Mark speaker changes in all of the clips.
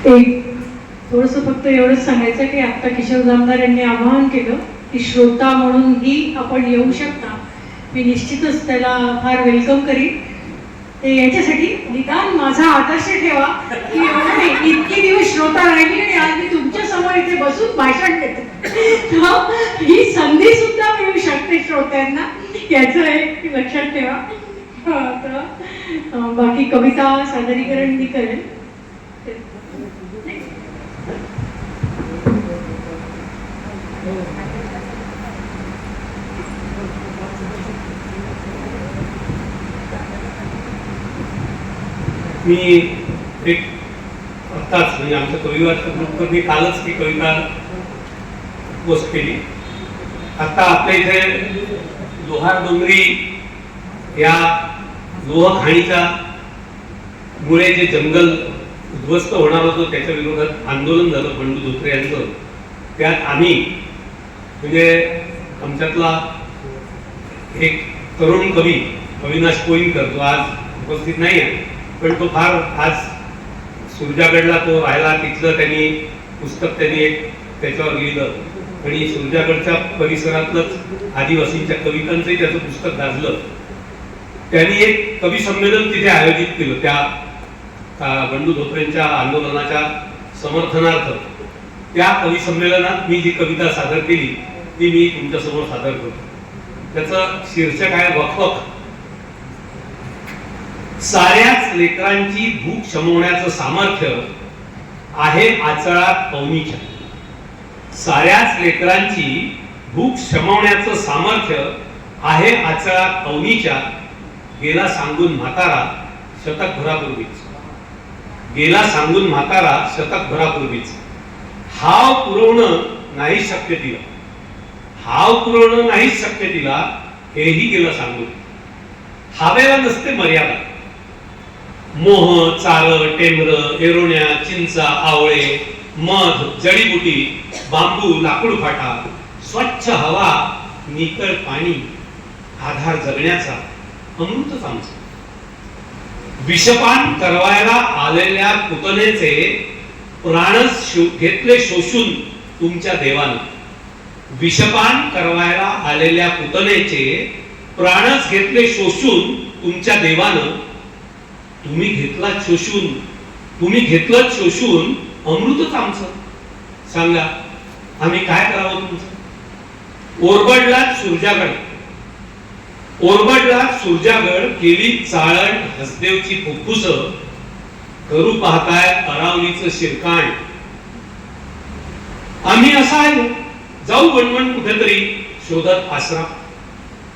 Speaker 1: एक थोडंसं फक्त एवढंच सांगायचं की आता किशोर जामदार यांनी आवाहन केलं की श्रोता म्हणूनही आपण येऊ शकता. मी निश्चितच त्याला फार वेलकम करीन. ते याच्यासाठी निदान माझा आदर्श ठेवा की एवढे इतके दिवस श्रोता राहिली आणि आज मी तुमच्या समोर इथे बसून भाषण देते. ही संधी सुद्धा मिळू शकते श्रोत्यांना, याचं एक लक्षात ठेवा. तर बाकी कविता सादरीकरण मी करेन.
Speaker 2: मी एक आत्ताच म्हणजे आमच्या कविवारच्या ग्रुपवर मी कालच ती कविता पोस्ट केली. आता आपल्या इथे लोहार डोंगरी या लोह खाणीच्या मुळे जे जंगल उद्ध्वस्त होणार होतं त्याच्या विरोधात आंदोलन झालं बंडू धोत्रे यांचं. त्यात आम्ही म्हणजे आमच्यातला एक तरुण कवी अविनाश कोईनकर जो आज उपस्थित नाही आहे, पण तो फार आज सुरजागडला तो राहिला, तिथलं त्यांनी पुस्तक त्यांनी एक त्याच्यावर लिहिलं आणि सुरजागडच्या परिसरातलंच आदिवासींच्या कवितांचंही त्याचं पुस्तक गाजलं. त्यांनी एक कवी संमेलन तिथे आयोजित केलं त्या बंडू धोत्रेंच्या आंदोलनाच्या समर्थनार्थ. त्या कवी संमेलनात मी जी कविता सादर केली ती मी तुमच्यासमोर सादर करतो. त्याचं शीर्षक आहे वखवख. साऱ्याच लेकरांची भूक शमवण्याचं सामर्थ्य आहे आचळात अवनीच्या. साऱ्याच लेकरांची भूक शमवण्याचं सामर्थ्य आहे आचळात अवनीच्या. गेला सांगून म्हातारा शतकभरापूर्वीच. गेला सांगून म्हातारा शतकभरापूर्वीच. हाव पुरवणं नाही शक्य तिला. हाव पुरवणं नाही शक्य तिला, हेही गेलं सांगून. हावेला नसते मर्यादा. मोह, चार, टेमर, एरोण्या, चिंचा, आवळे, मध, जडीबुटी, बांबू, लाकूड फाटा, स्वच्छ हवा, निकळ पाणी, आधार जगण्याचा अमृतच आमचं. विषपान करवायला आलेल्या पुतनेचे प्राणच घेतले शोषून तुमच्या देवानं. विषपान करवायला आलेल्या पुतनेचे प्राणच घेतले शोषून तुमच्या देवानं. तुम्ही घेतलात शोषून, तुम्ही घेतलं शोषून अमृतच आमचं. सांगा आम्ही काय करावं तुमचं. ओरबडलात सुरजागड, ओरबडलात सुरजागड, केली चाळण हसदेवची फुफ्फुस, करू पाहताय अरावलीचं शिरकाण. आम्ही असाय जाऊ वणवण कुठेतरी शोधत आसरा.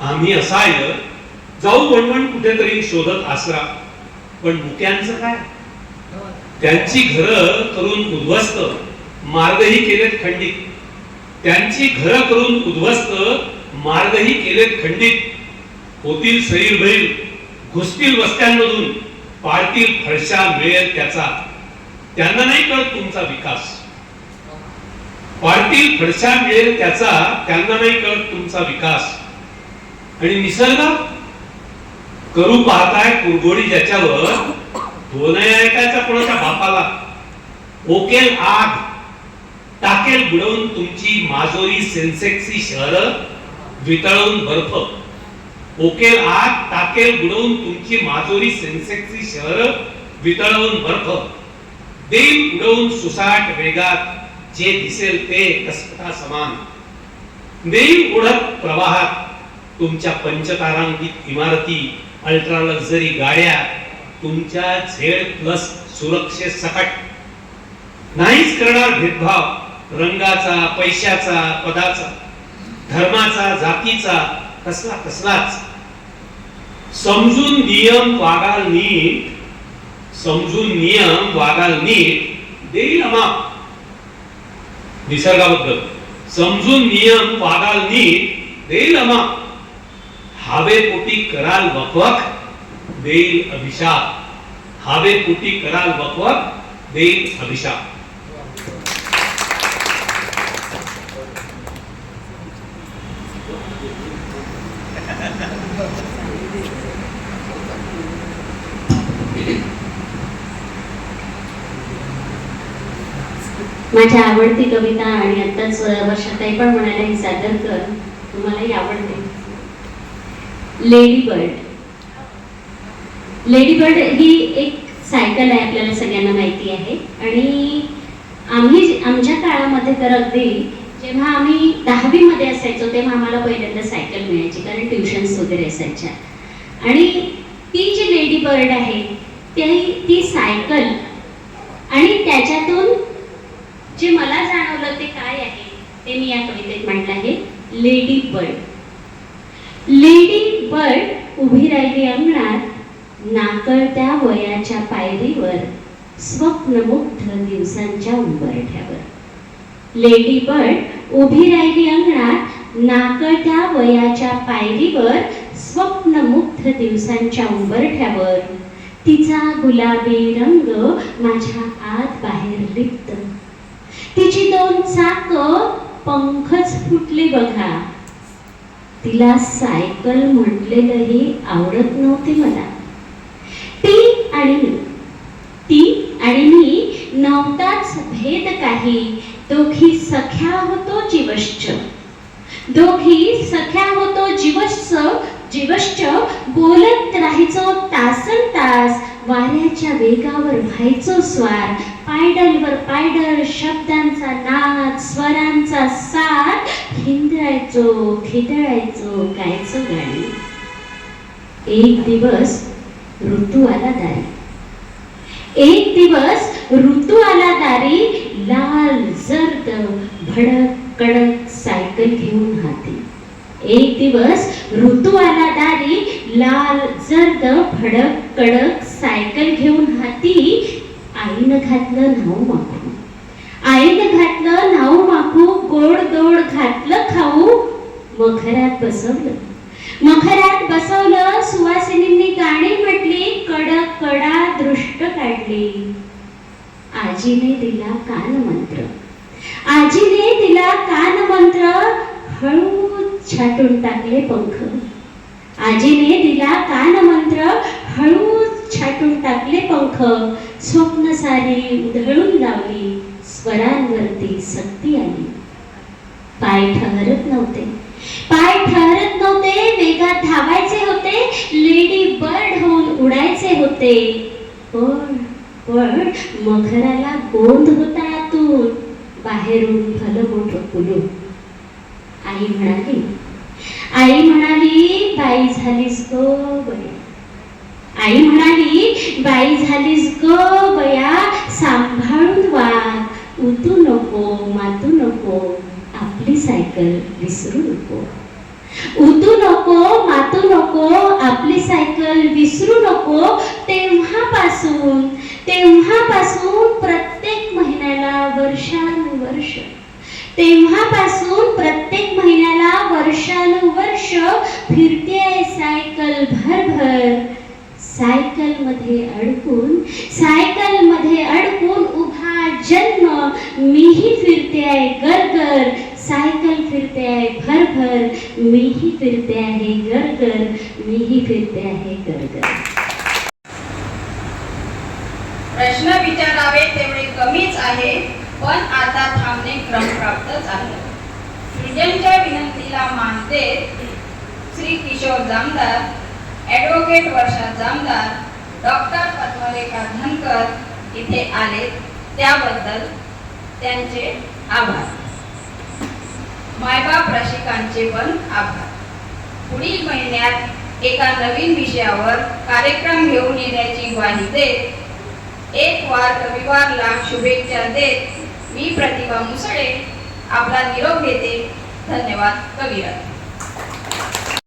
Speaker 2: आम्ही असाय जाऊ वणवण कुठेतरी शोधत आसरा. पण मुक्यांचं काय. त्यांची घरं करून उद्ध्वस्त, मार्गही केलेत खंडित. त्यांची घरं करून उद्ध्वस्त, मार्गही केलेत खंडित. होतील सैर बैल, घुसतील वस्त्यांमधून, पाळतील फळशा मिळेल त्याचा. त्यांना नाही कळत तुमचा विकास. पाळतील फळशा मिळेल त्याचा, त्यांना नाही कळत तुमचा विकास. आणि निसर्ग करू पाहताय कुरघोडी ज्याच्यावर, तो नाही ऐकायचा कोणाच्या बापाला. ओकेल आग, टाकेल बुडवून तुमची माजोरी सेन्सेक्सची शहर, वितळवून बर्फ. ओकेल आग, टाकेल बुडवून तुमची माजोरी सेन्सेक्सची शहर, वितळवून बर्फ. देईल उडवून सुसाट वेगात जे दिसेल ते कसपटा समान. देईल उडत प्रवाहात तुमच्या पंचतारांकित इमारती, अल्ट्रा लक्झरी गाड्या, तुमच्या Z+ सुरक्षे सकट. नाहीच करणार भेदभाव रंगाचा, पैशाचा, पदाचा, धर्माचा, जातीचा, कसला कसलाच. समजून नियम वागाल नीट, समजून नियम वागाल नीट, देईल अमाप. निसर्गाबद्दल समजून नियम वागाल नीट, देईल अमाप. हावे पोटी कराल वकवक, देईल अभिशाप. हावे पोटी कराल वकवक, देईल अभिशाप.
Speaker 3: माझी आवडती कविता आणि आत्ताच वर्षाताई पण म्हणाल्या ही सादर कर, तुम्हालाही आवडते. Lady bird. लेडी बर्ड ही एक सायकल आहे, आपल्याला सगळ्यांना माहिती आहे. आणि आमच्या काळामध्ये तर अगदी जेव्हा आम्ही 10वी मध्ये असायचो तेव्हा आम्हाला पहिल्यांदा सायकल मिळायची, कारण ट्युशन्स वगैरे असायच्या. आणि ती जी लेडी बर्ड आहे ती सायकल आणि त्याच्यातून जे मला जाणवलं ते काय आहे ते मी या कवितेत म्हटलं आहे. Lady bird. लेडी बर्ड उभी राहिली अंगणात, नाकळत्या वयाच्या पायरीवर, स्वप्नमुग्ध दिवसांच्या उंबरठ्यावर. लेडी बर्ड उभी राहिली अंगणात, नाकळत्या वयाच्या पायरीवर, स्वप्नमुग्ध दिवसांच्या उंबरठ्यावर. तिचा गुलाबी रंग माझ्या आत बाहेर लिप्त. तिची 2 चाक पंखच फुटले बघा. तिला सायकल म्हटलेलंही आवडत नव्हते मला. ती आणि मी नव्हताच भेद काही. दोघी सख्या होतो जीवश्च. दोघी सख्या होतो जीवश्च. बोलत राहायचो तासन तास. वाऱ्याच्या वेगावर व्हायचो स्वार. पायडलवर पायडल, शब्दांचा नाद, स्वरांचा साथ. हिंदरायचो, खिदळायचो, गायचो गाणी. एक दिवस ऋतू आला दारी. एक दिवस ऋतू आला दारी. लाल जर्द भडक कडक सायकल घेऊन हाती. एक दिवस ऋतू आला दारी. लाल जर्द भडक कडक सायकल घेऊन हाती. आईनं घातलं नाव माखू. आईनं घातलं नाव माखू. गोड गोड घातलं खाऊ. मखरात बसवलं. सुवासिनींनी गाणी म्हटली. कडक कडा दृष्ट काढली. आजीने दिला कानमंत्र. आजीने दिला कानमंत्र. हळूच छाटून टाकले पंख. आजीने दिला कानमंत्र. हळूच छाटून टाकले पंख. स्वप्न सारी उधळून लावली. स्वरांवरती सक्ती आली. पाय ठहरत नव्हते. वेगात धावायचे होते. लेडी बर्ड होऊन उडायचे होते. पण मखराला गोंध होता आतून. बाहेरून भलं मोठं कुलू. आई म्हणाली बाई झालीस गो बया. आई म्हणाली बाई झालीस गो बया. सांभाळून वाग. उतू नको, मातू नको. आपली सायकल विसरू नको. उतू नको, मातू नको. आपली सायकल विसरू नको. तेव्हापासून प्रत्येक महिन्याला वर्षानुवर्ष फिरते सायकल भरभर. सायकल मध्ये अडकून उभा जन्म. मीही फिरते आहे गरगर. सायकल फिरते आहे भरभर. मीही फिरते आहे गरगर.
Speaker 4: प्रश्न विचारावे तेवढे कमीच आहे, पण आता थांबणे क्रमप्राप्तच आहे. सृजनच्या विनंतीला मान देत श्री किशोर जामदार, ॲडव्होकेट वर्षा जामदार, डॉक्टर पद्मरेखा धनकर इथे आले, त्याबद्दल त्यांचे आभार. मायबाप रसिकांचे पण आभार. पुढील महिन्यात एका नवीन विषयावर कार्यक्रम घेऊन येण्याची ग्वाही देत 1 वार रविवारला शुभेच्छा देत मी प्रतिभा मुसळे आपला निरोप घेते. धन्यवाद. कविराज.